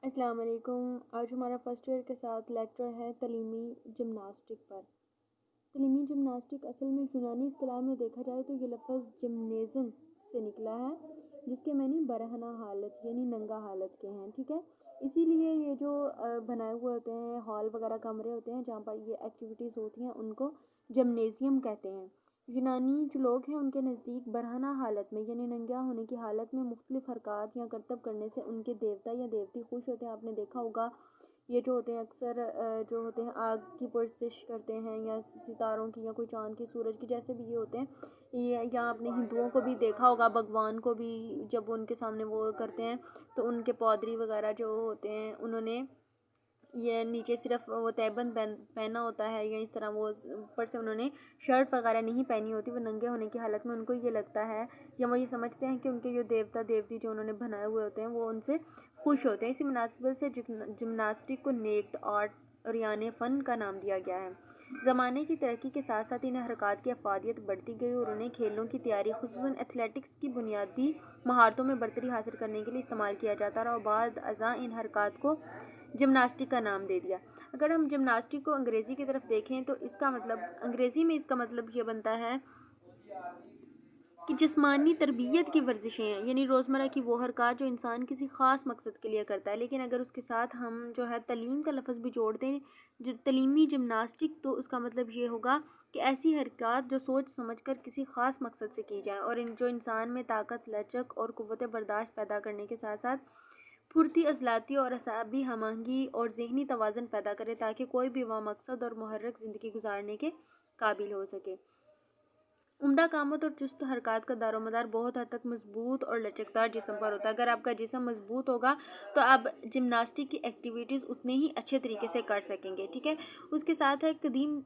السلام علیکم۔ آج ہمارا فرسٹ ایئر کے ساتھ لیکچر ہے تعلیمی جمناسٹک پر۔ تعلیمی جمناسٹک اصل میں یونانی اصطلاح میں دیکھا جائے تو یہ لفظ جمنیزم سے نکلا ہے، جس کے معنی برہنہ حالت یعنی ننگا حالت کے ہیں، ٹھیک ہے۔ اسی لیے یہ جو بنائے ہوئے ہوتے ہیں ہال وغیرہ کمرے ہوتے ہیں جہاں پر یہ ایکٹیویٹیز ہوتی ہیں ان کو جمنیزیم کہتے ہیں۔ یونانی جو لوگ ہیں ان کے نزدیک برہنہ حالت میں یعنی ننگا ہونے کی حالت میں مختلف حرکات یا کرتب کرنے سے ان کے دیوتا یا دیوتی خوش ہوتے ہیں۔ آپ نے دیکھا ہوگا یہ جو ہوتے ہیں اکثر جو ہوتے ہیں آگ کی پرستش کرتے ہیں یا ستاروں کی یا کوئی چاند کی سورج کی، جیسے بھی یہ ہوتے ہیں، یا اپنے ہندوؤں کو بھی دیکھا ہوگا بھگوان کو بھی جب ان کے سامنے وہ کرتے ہیں تو ان کے پادری وغیرہ جو ہوتے ہیں انہوں نے یہ نیچے صرف وہ تہبند پہنا ہوتا ہے یا اس طرح وہ اوپر سے انہوں نے شرٹ وغیرہ نہیں پہنی ہوتی، وہ ننگے ہونے کی حالت میں ان کو یہ لگتا ہے یا وہ یہ سمجھتے ہیں کہ ان کے جو دیوتا دیوتی جو انہوں نے بنائے ہوئے ہوتے ہیں وہ ان سے خوش ہوتے ہیں۔ اسی مناسبت سے جمناسٹک کو نیکڈ آرٹ اور یعنی فن کا نام دیا گیا ہے۔ زمانے کی ترقی کے ساتھ ساتھ ان حرکات کی افادیت بڑھتی گئی اور انہیں کھیلوں کی تیاری خصوصاً ایتھلیٹکس کی بنیادی مہارتوں میں برتری حاصل کرنے کے لیے استعمال کیا جاتا رہا اور بعد ازاں ان حرکات کو جمناسٹک کا نام دے دیا۔ اگر ہم جمناسٹک کو انگریزی کی طرف دیکھیں تو اس کا مطلب انگریزی میں اس کا مطلب یہ بنتا ہے کہ جسمانی تربیت کی ورزشیں ہیں، یعنی روزمرہ کی وہ حرکات جو انسان کسی خاص مقصد کے لیے کرتا ہے۔ لیکن اگر اس کے ساتھ ہم جو ہے تعلیم کا لفظ بھی جوڑ دیں جو تعلیمی جمناسٹک، تو اس کا مطلب یہ ہوگا کہ ایسی حرکات جو سوچ سمجھ کر کسی خاص مقصد سے کی جائیں اور جو انسان میں طاقت، لچک اور قوت برداشت پیدا کرنے کے ساتھ ساتھ پھرتی، عضلاتی اور اعصابی ہم آہنگی اور ذہنی توازن پیدا کرے تاکہ کوئی بھی وہ مقصد اور محرک زندگی گزارنے کے قابل ہو سکے۔ عمدہ قامت اور چست حرکات کا دار و مدار بہت حد تک مضبوط اور لچکدار جسم پر ہوتا ہے۔ اگر آپ کا جسم مضبوط ہوگا تو آپ جمناسٹک کی ایکٹیویٹیز اتنے ہی اچھے طریقے سے کر سکیں گے، ٹھیک ہے۔ اس کے ساتھ ہے قدیم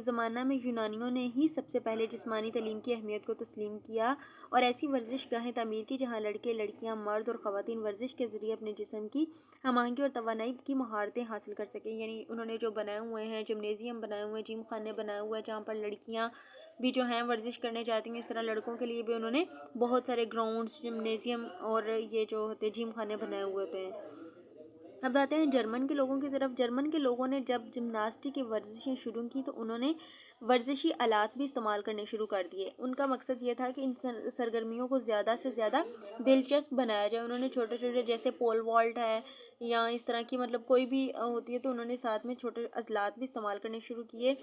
زمانہ میں یونانیوں نے ہی سب سے پہلے جسمانی تعلیم کی اہمیت کو تسلیم کیا اور ایسی ورزش گاہیں تعمیر کی جہاں لڑکے، لڑکیاں، مرد اور خواتین ورزش کے ذریعے اپنے جسم کی ہم آہنگی اور توانائی کی مہارتیں حاصل کر سکیں۔ یعنی انہوں نے جو بنائے ہوئے ہیں جمنیزیم بنائے ہوئے ہیں، جم خانے بنائے ہوئے ہیں جہاں پر لڑکیاں بھی جو ہیں ورزش کرنے جاتی ہیں، اس طرح لڑکوں کے لیے بھی انہوں نے بہت سارے گراؤنڈز، جمنیزیم اور یہ جو ہوتے ہیں جم خانے بنائے ہوئے ہوتے ہیں۔ اب آتے ہیں جرمن کے لوگوں کی طرف۔ جرمن کے لوگوں نے جب جمناسٹک کی ورزشیں شروع کی تو انہوں نے ورزشی آلات بھی استعمال کرنے شروع کر دیے۔ ان کا مقصد یہ تھا کہ ان سرگرمیوں کو زیادہ سے زیادہ دلچسپ بنایا جائے۔ انہوں نے چھوٹے چھوٹے جیسے پول والٹ ہے یا اس طرح کی مطلب کوئی بھی ہوتی ہے تو انہوں نے ساتھ میں چھوٹے عضلات بھی استعمال کرنے شروع کیے۔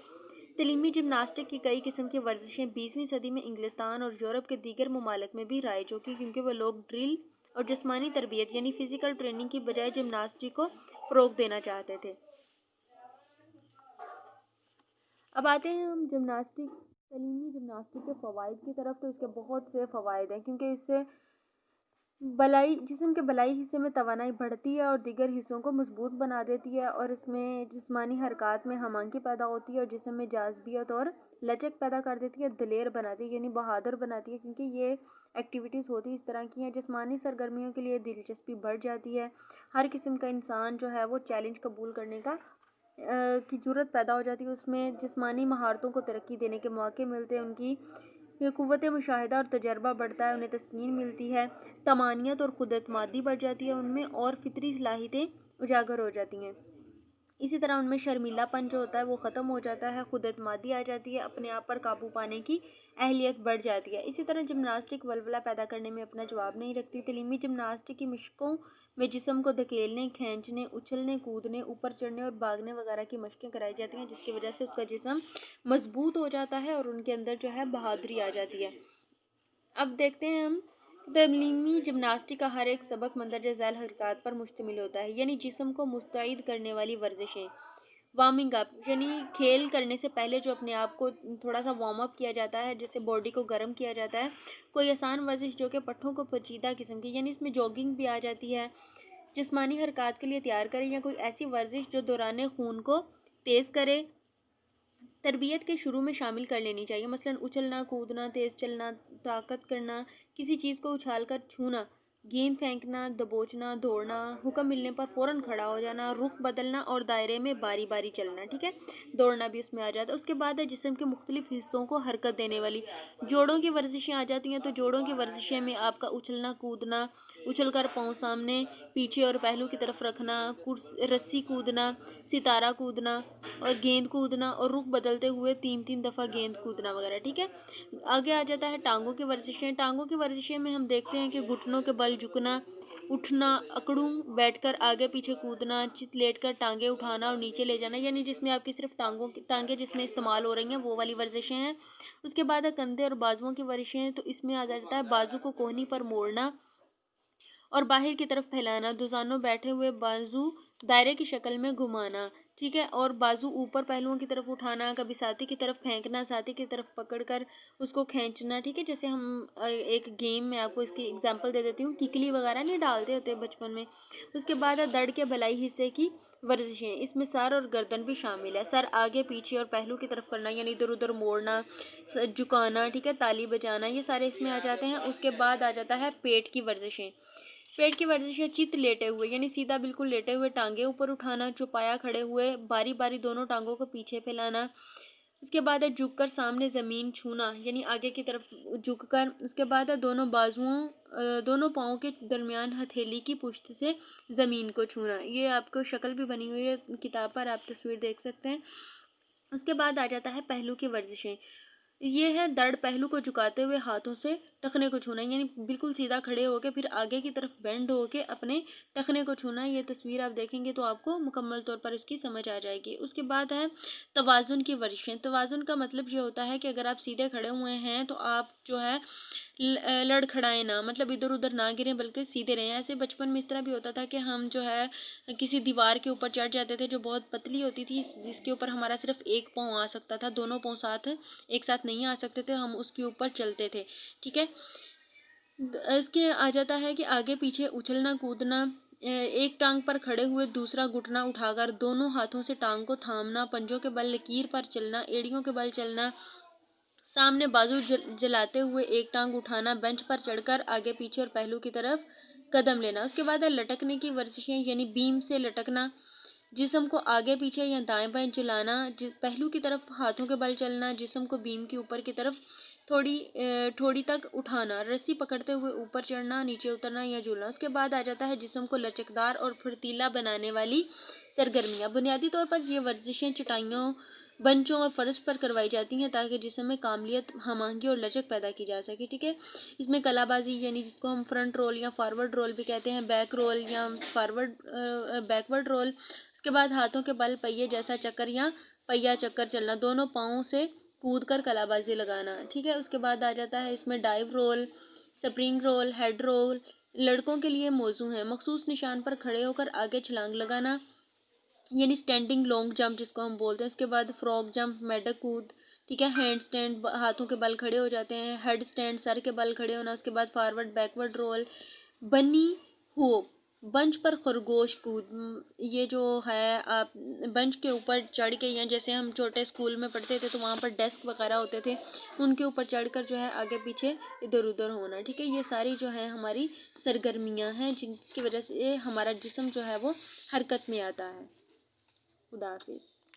تعلیمی جمناسٹک کی کئی قسم کی ورزشیں 20ویں صدی میں انگلستان اور یورپ کے دیگر ممالک میں بھی رائج ہو گئی کیونکہ وہ لوگ ڈرل اور جسمانی تربیت یعنی فزیکل ٹریننگ کی بجائے جمناسٹک کو فروغ دینا چاہتے تھے۔ اب آتے ہیں ہم تعلیمی جمناسٹک کے فوائد کی طرف۔ تو اس کے بہت سے فوائد ہیں کیونکہ اس سے جسم کے بلائی حصے میں توانائی بڑھتی ہے اور دیگر حصوں کو مضبوط بنا دیتی ہے اور اس میں جسمانی حرکات میں ہم آہنگی پیدا ہوتی ہے اور جسم میں جاذبیت اور لچک پیدا کر دیتی ہے، دلیر بناتی ہے یعنی بہادر بناتی ہے کیونکہ یہ ایکٹیویٹیز ہوتی اس طرح کی ہیں۔ جسمانی سرگرمیوں کے لیے دلچسپی بڑھ جاتی ہے، ہر قسم کا انسان جو ہے وہ چیلنج قبول کرنے کی جرت پیدا ہو جاتی ہے، اس میں جسمانی مہارتوں کو ترقی دینے کے مواقع ملتے ہیں، ان کی قوت مشاہدہ اور تجربہ بڑھتا ہے، انہیں تسکین ملتی ہے، طمانینت اور خود اعتمادی بڑھ جاتی ہے ان میں اور فطری صلاحیتیں اجاگر ہو جاتی ہیں۔ اسی طرح ان میں شرمیلا پن جو ہوتا ہے وہ ختم ہو جاتا ہے، خود اعتمادی آ جاتی ہے، اپنے آپ پر قابو پانے کی اہلیت بڑھ جاتی ہے۔ اسی طرح جمناسٹک ولولہ پیدا کرنے میں اپنا جواب نہیں رکھتی۔ تعلیمی جمناسٹک کی مشقوں میں جسم کو دھکیلنے، کھینچنے، اچھلنے، کودنے، اوپر چڑھنے اور بھاگنے وغیرہ کی مشقیں کرائی جاتی ہیں جس کی وجہ سے اس کا جسم مضبوط ہو جاتا ہے اور ان کے اندر جو ہے بہادری آ جاتی ہے۔ اب دیکھتے ہیں ہم تعلیمی جمناسٹک کا ہر ایک سبق مندرجہ ذیل حرکات پر مشتمل ہوتا ہے، یعنی جسم کو مستعد کرنے والی ورزشیں۔ وارمنگ اپ یعنی کھیل کرنے سے پہلے جو اپنے آپ کو تھوڑا سا وارم اپ کیا جاتا ہے، جیسے باڈی کو گرم کیا جاتا ہے، کوئی آسان ورزش جو کہ پٹھوں کو پیچیدہ قسم کی، یعنی اس میں جاگنگ بھی آ جاتی ہے، جسمانی حرکات کے لیے تیار کریں، یا کوئی ایسی ورزش جو دوران خون کو تیز کرے، تربیت کے شروع میں شامل کر لینی چاہیے، مثلا اچھلنا، کودنا، تیز چلنا، طاقت کرنا، کسی چیز کو اچھال کر چھونا، گیند پھینکنا، دبوچنا، دوڑنا، حکم ملنے پر فوراً کھڑا ہو جانا، رخ بدلنا اور دائرے میں باری باری چلنا، ٹھیک ہے، دوڑنا بھی اس میں آ جاتا ہے۔ اس کے بعد ہے جسم کے مختلف حصوں کو حرکت دینے والی جوڑوں کی ورزشیں آ جاتی ہیں۔ تو جوڑوں کی ورزشیں میں آپ کا اچھلنا، کودنا، اچھل کر پاؤں سامنے پیچھے اور پہلو کی طرف رکھنا، رسی کودنا، ستارہ کودنا اور گیند کودنا اور رخ بدلتے ہوئے 3 دفعہ گیند کودنا وغیرہ، ٹھیک ہے۔ آگے آ جاتا ہے ٹانگوں کی ورزشیں۔ ٹانگوں کی ورزشیں میں ہم دیکھتے ہیں کہ گھٹنوں کے بل جھکنا، اٹھنا، اکڑوں بیٹھ کر آگے پیچھے کودنا، چت لیٹ کر ٹانگیں اٹھانا اور نیچے لے جانا، یعنی جس میں آپ کی صرف ٹانگیں جس میں استعمال ہو رہی ہیں وہ والی ورزشیں ہیں۔ اس کے بعد ہے کندھے اور بازوؤں کی ورزشیں ہیں، تو اس میں آ جاتا ہے بازو کو کوہنی پر موڑنا اور باہر کی طرف پھیلانا، دوزانوں بیٹھے ہوئے بازو دائرے کی شکل میں گھمانا، ٹھیک ہے، اور بازو اوپر پہلوؤں کی طرف اٹھانا، کبھی ساتھی کی طرف پھینکنا، ساتھی کی طرف پکڑ کر اس کو کھینچنا، ٹھیک ہے، جیسے ہم ایک گیم میں آپ کو اس کی ایگزامپل دے دیتی ہوں، ککلی وغیرہ نہیں ڈالتے ہوتے بچپن میں۔ اس کے بعد ہے دڑ کے بلائی حصے کی ورزشیں، اس میں سر اور گردن بھی شامل ہے۔ سر آگے پیچھے اور پہلو کی طرف کرنا، یعنی ادھر ادھر موڑنا، جھکانا، ٹھیک ہے، تالی بجانا، یہ سارے اس میں آ جاتے ہیں۔ اس کے بعد آ جاتا ہے پیٹ کی ورزشیں۔ پیٹ کی ورزشیں چت لیٹے ہوئے، یعنی سیدھا بالکل لیٹے ہوئے، ٹانگیں اوپر اٹھانا، چوپایا کھڑے ہوئے، باری باری دونوں ٹانگوں کو پیچھے پھیلانا۔ اس کے بعد ہے جھک کر سامنے زمین چھونا، یعنی آگے کی طرف جھک کر۔ اس کے بعد ہے دونوں پاؤں کے درمیان ہتھیلی کی پشت سے زمین کو چھونا، یہ آپ کو شکل بھی بنی ہوئی ہے کتاب پر، آپ تصویر دیکھ سکتے ہیں۔ اس کے بعد آ جاتا ہے پہلو کی ورزشیں، یہ ہے دڑ پہلو کو جھکاتے ہوئے ہاتھوں سے ٹخنے کو چھونا، یعنی بالکل سیدھا کھڑے ہو کے پھر آگے کی طرف بینڈ ہو کے اپنے ٹخنے کو چھونا۔ یہ تصویر آپ دیکھیں گے تو آپ کو مکمل طور پر اس کی سمجھ آ جائے گی۔ اس کے بعد ہے توازن کی ورزشیں۔ توازن کا مطلب یہ ہوتا ہے کہ اگر آپ سیدھے کھڑے ہوئے ہیں تو آپ جو ہے لڑکھڑائیں نہ، مطلب ادھر ادھر نہ گریں بلکہ سیدھے رہیں۔ ایسے بچپن میں اس طرح بھی ہوتا تھا کہ ہم جو ہے کسی دیوار کے اوپر چڑھ جاتے تھے جو بہت پتلی ہوتی تھی، جس کے اوپر ہمارا صرف ایک پاؤں آ سکتا تھا، دونوں پاؤں ایک ساتھ نہیں آ سکتے تھے، ہم اس کے اوپر چلتے تھے، ٹھیک ہے۔ اس کے آ جاتا ہے کہ آگے پیچھے اچھلنا کودنا، ایک ٹانگ پر کھڑے ہوئے دوسرا گھٹنا اٹھا کر دونوں ہاتھوں سے ٹانگ کو تھامنا، پنجوں کے بل لکیر پر چلنا، ایڑیوں کے بل چلنا، سامنے بازو جلاتے ہوئے ایک ٹانگ اٹھانا، بینچ پر چڑھ کر آگے پیچھے اور پہلو کی طرف قدم لینا۔ اس کے بعد ہے لٹکنے کی ورزشیں، یعنی بیم سے لٹکنا، جسم کو آگے پیچھے یا دائیں بائیں جلانا، پہلو کی طرف ہاتھوں کے بل چلنا، جسم کو بیم کے اوپر کی طرف تھوڑی تک اٹھانا، رسی پکڑتے ہوئے اوپر چڑھنا، نیچے اترنا یا جھولنا۔ اس کے بعد آ جاتا ہے جسم کو لچکدار اور پھرتیلا بنانے والی سرگرمیاں۔ بنیادی طور پر یہ ورزشیں چٹائیوں، بنچوں اور فرش پر کروائی جاتی ہیں تاکہ جسم میں کاملیت، ہم آہنگی اور لچک پیدا کی جا سکے، ٹھیک ہے۔ اس میں کلا بازی، یعنی جس کو ہم فرنٹ رول یا فارورڈ رول بھی کہتے ہیں، بیک رول یا بیکورڈ رول۔ اس کے بعد ہاتھوں کے بل پہیے جیسا چکر یا پہیا چکر چلنا، دونوں پاؤں سے کود کر کلا بازی لگانا، ٹھیک ہے۔ اس کے بعد آ جاتا ہے اس میں dive roll, spring roll, head roll لڑکوں کے لیے موزوں ہیں، مخصوص نشان پر کھڑے ہو کر آگے چھلانگ لگانا، یعنی اسٹینڈنگ لانگ جمپ جس کو ہم بولتے ہیں۔ اس کے بعد فراگ جمپ، میڈک کود، ٹھیک ہے، ہینڈ سٹینڈ، ہاتھوں کے بل کھڑے ہو جاتے ہیں، ہیڈ سٹینڈ، سر کے بل کھڑے ہونا۔ اس کے بعد فارورڈ بیکورڈ رول، بنی ہوپ، بنچ پر خرگوش کود، یہ جو ہے آپ بنچ کے اوپر چڑھ کے، یا جیسے ہم چھوٹے اسکول میں پڑھتے تھے تو وہاں پر ڈیسک وغیرہ ہوتے تھے، ان کے اوپر چڑھ کر جو ہے آگے پیچھے ادھر ادھر ہونا، ٹھیک ہے۔ یہ ساری جو ہے ہماری سرگرمیاں ہیں جن کی وجہ سے ہمارا جسم جو ہے وہ حرکت میں آتا ہے۔ خدا حافظ۔